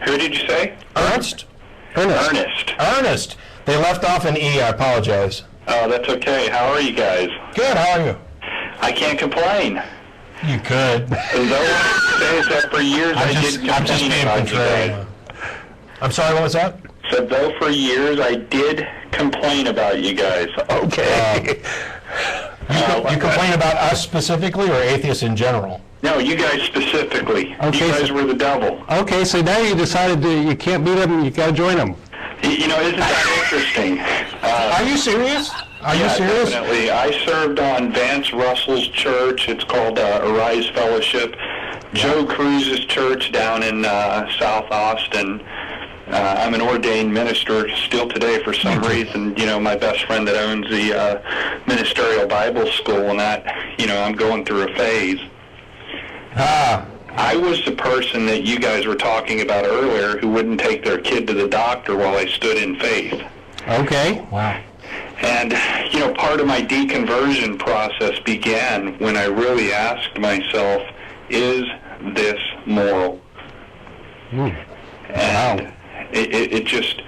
Who did you say? Ernest. Ernest. They left off an E. I apologize. Oh, that's okay. How are you guys? Good. How are you? I can't complain. You could. Though I say that for years I did complain about you guys. I'm sorry, what was that? So though for years I did complain about you guys. Okay. You complain about us specifically or atheists in general? No, you guys specifically. Okay, you guys were the devil. Okay, so now you decided you can't beat them, you got to join them. You know, isn't that interesting? Are you serious? Are you serious? Definitely. I served on Vance Russell's church. It's called Arise Fellowship. Joe Cruz's church down in South Austin. I'm an ordained minister still today for some reason. You know, my best friend that owns the Ministerial Bible School, and that, you know, I'm going through a phase. I was the person that you guys were talking about earlier who wouldn't take their kid to the doctor while I stood in faith. Okay. Wow. And, you know, part of my deconversion process began when I really asked myself, is this moral? And it just,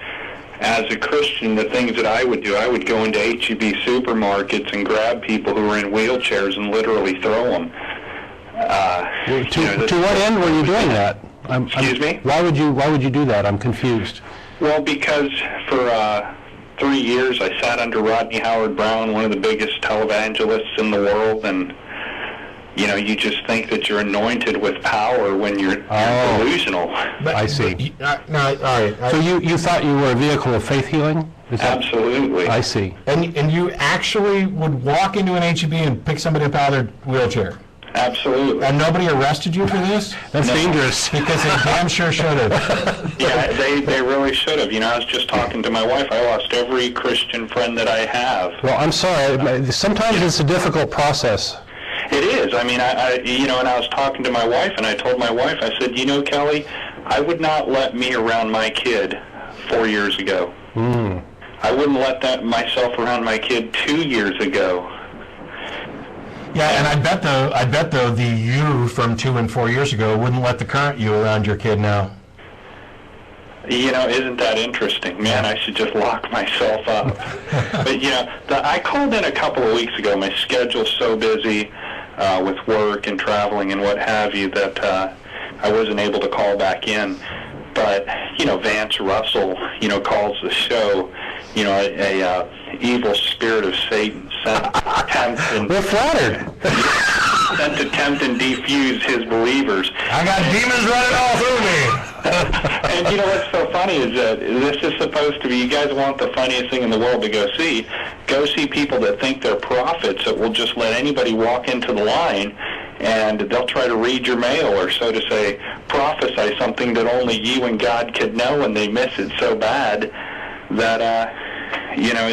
as a Christian, the things that I would do, I would go into H-E-B supermarkets and grab people who were in wheelchairs and literally throw them. To what end were you doing that? Excuse me? Why would you do that? I'm confused. Well, because for 3 years I sat under Rodney Howard-Browne, one of the biggest televangelists in the world, and you know, you just think that you're anointed with power when you're delusional. I see. All right. So you thought you were a vehicle of faith healing? Absolutely. I see. And you actually would walk into an H-E-B and pick somebody up out of their wheelchair? Absolutely. And nobody arrested you for this? That's dangerous. Because they damn sure should have. Yeah, they really should have. You know, I was just talking to my wife. I lost every Christian friend that I have. Well, I'm sorry. Sometimes it's a difficult process. It is. I mean, you know, and I was talking to my wife, and I told my wife, I said, you know, Kelly, I would not let me around my kid 4 years ago. I wouldn't let myself around my kid 2 years ago. Yeah, and I bet though the you from 2 and 4 years ago wouldn't let the current you around your kid now. You know, isn't that interesting? Man, I should just lock myself up. But, you know, I called in a couple of weeks ago. My schedule's so busy with work and traveling and what have you that I wasn't able to call back in. But, you know, Vance Russell, you know, calls the show, you know, a evil spirit of Satan sent to tempt and... We're flattered. Sent to tempt and defuse his believers. I got demons running all through me. And you know what's so funny is that this is supposed to be, you guys want the funniest thing in the world to go see. Go see people that think they're prophets that will just let anybody walk into the line and they'll try to read your mail or so to say, prophesy something that only you and God could know, and they miss it so bad that, you know,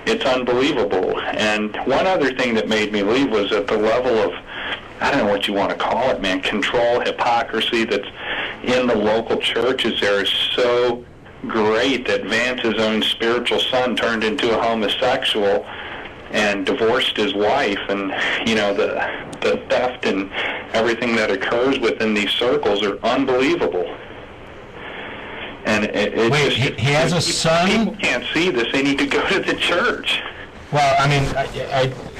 it's unbelievable. And one other thing that made me leave was at the level of, I don't know what you want to call it, man, control, hypocrisy that's in the local churches there is so great that Vance's own spiritual son turned into a homosexual and divorced his wife, and, you know, the theft and everything that occurs within these circles are unbelievable. And Wait, he has a son? People can't see this. They need to go to the church. Well, I mean,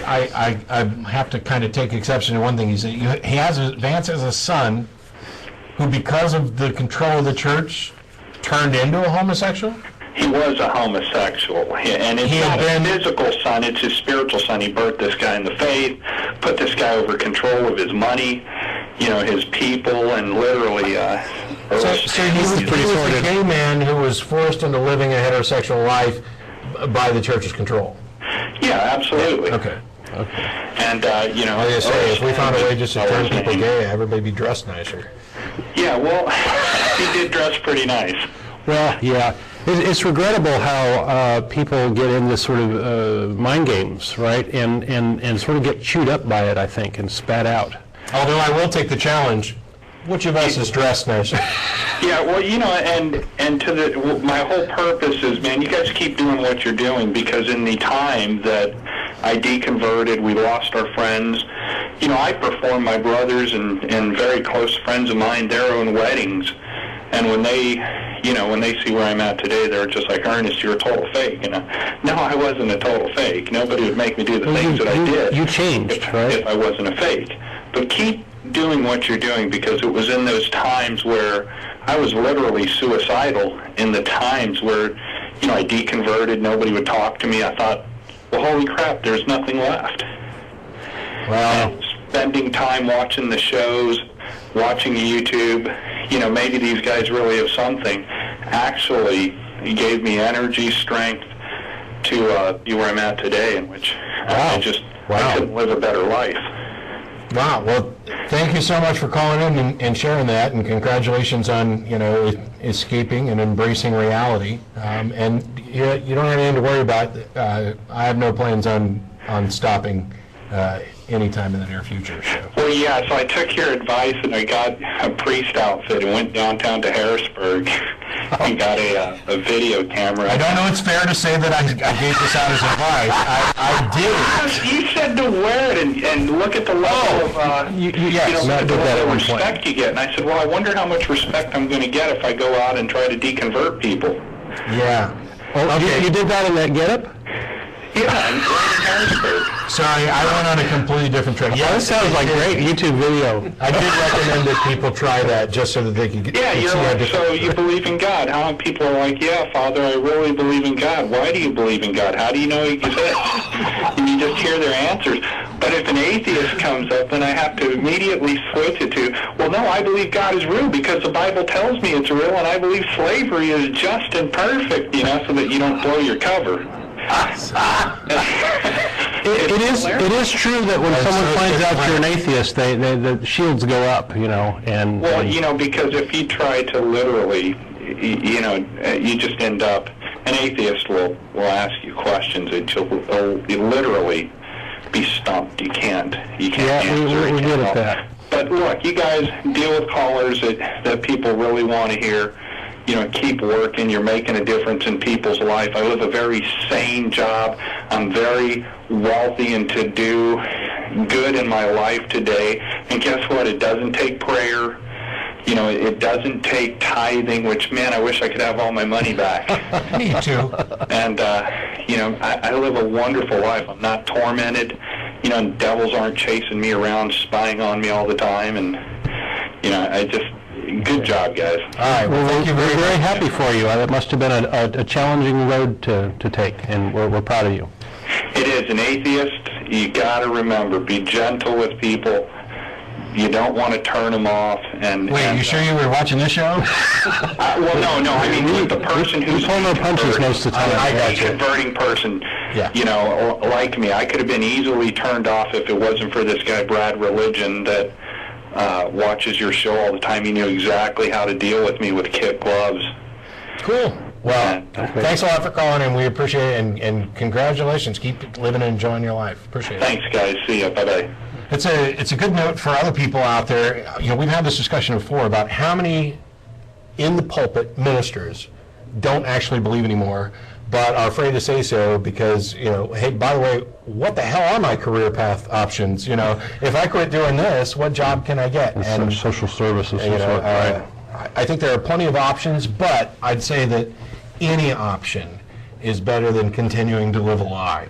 I have to kind of take exception to one thing. Vance has a son who, because of the control of the church, turned into a homosexual? He was a homosexual, and it's not a physical son, it's his spiritual son. He birthed this guy in the faith, put this guy over control of his money, you know, his people, and literally... So he was a gay man who was forced into living a heterosexual life by the church's control? Yeah, absolutely. Okay. And, you know... Like I say, if we found a way just to turn people gay, everybody be dressed nicer. Yeah, well, he did dress pretty nice. Well, yeah. It's regrettable how people get into sort of mind games, right? And sort of get chewed up by it, I think, and spat out. Although I will take the challenge. Which of us is dressed nicer? Yeah, well, you know, and to the my whole purpose is, man, you guys keep doing what you're doing, because in the time that I deconverted, we lost our friends. You know, I performed my brothers and very close friends of mine their own weddings. And when they, when they see where I'm at today, they're just like, Ernest, you're a total fake. No, I wasn't a total fake. Nobody would make me do the things that I did. You changed, right? If I wasn't a fake. But keep doing what you're doing, because it was in those times where I was literally suicidal, in the times where, I deconverted, nobody would talk to me. I thought, well, holy crap, there's nothing left. Wow. And spending time watching the shows, watching YouTube, maybe these guys really have something, actually gave me energy, strength to be where I'm at today, in which I couldn't live a better life. Wow. Well, thank you so much for calling in and sharing that, and congratulations on, escaping and embracing reality. And you don't have anything to worry about. I have no plans on stopping anytime in the near future. So. Well, yeah, so I took your advice and I got a priest outfit and went downtown to Harrisburg and got a video camera. I don't know it's fair to say that I gave this out as advice. I did. You said to wear it and look at the level of respect you get. And I said, well, I wonder how much respect I'm going to get if I go out and try to deconvert people. Yeah. Oh, okay. You did that in that getup? Yeah, I'm right in Harrisburg. Sorry, I went on a completely different track. Yeah, this sounds like great YouTube video. I did recommend that people try that just so that they can get. Yeah, you're like, so you believe in God? How many people are like, yeah, Father, I really believe in God. Why do you believe in God? How do you know He exists? And you just hear their answers. But if an atheist comes up, then I have to immediately switch it to, well, no, I believe God is real because the Bible tells me it's real, and I believe slavery is just and perfect, so that you don't blow your cover. It is true that when someone finds out you're an atheist, the shields go up, and... Well, because if you try to literally, you just end up, an atheist will ask you questions until you'll literally be stumped. You can't answer. We're good at that. But look, you guys deal with callers that people really want to hear. Keep working. You're making a difference in people's life. I live a very sane job. I'm very wealthy and to do good in my life today. And guess what? It doesn't take prayer. It doesn't take tithing, which, man, I wish I could have all my money back. Me too. And, I live a wonderful life. I'm not tormented. And devils aren't chasing me around, spying on me all the time. And, good job, guys. All right. Well, thank you We're very happy for you. It must have been a challenging road to take, and we're proud of you. It is. An atheist, you got to remember, be gentle with people. You don't want to turn them off. Wait, you sure you were watching this show? Well, no. I mean, with the person who's pull no punches most of the time. I got you. Converting person, like me, I could have been easily turned off if it wasn't for this guy, Brad Religion, that watches your show all the time. He knew exactly how to deal with me with kid gloves. Cool. Well, thanks a lot for calling, and we appreciate it, and congratulations. Keep living and enjoying your life. Appreciate it. Thanks, guys. See ya. Bye-bye. It's a good note for other people out there. We've had this discussion before about how many in the pulpit ministers don't actually believe anymore, but are afraid to say so because, hey, by the way, what the hell are my career path options? If I quit doing this, what job can I get? And social services and so right. I think there are plenty of options, but I'd say that any option is better than continuing to live a lie.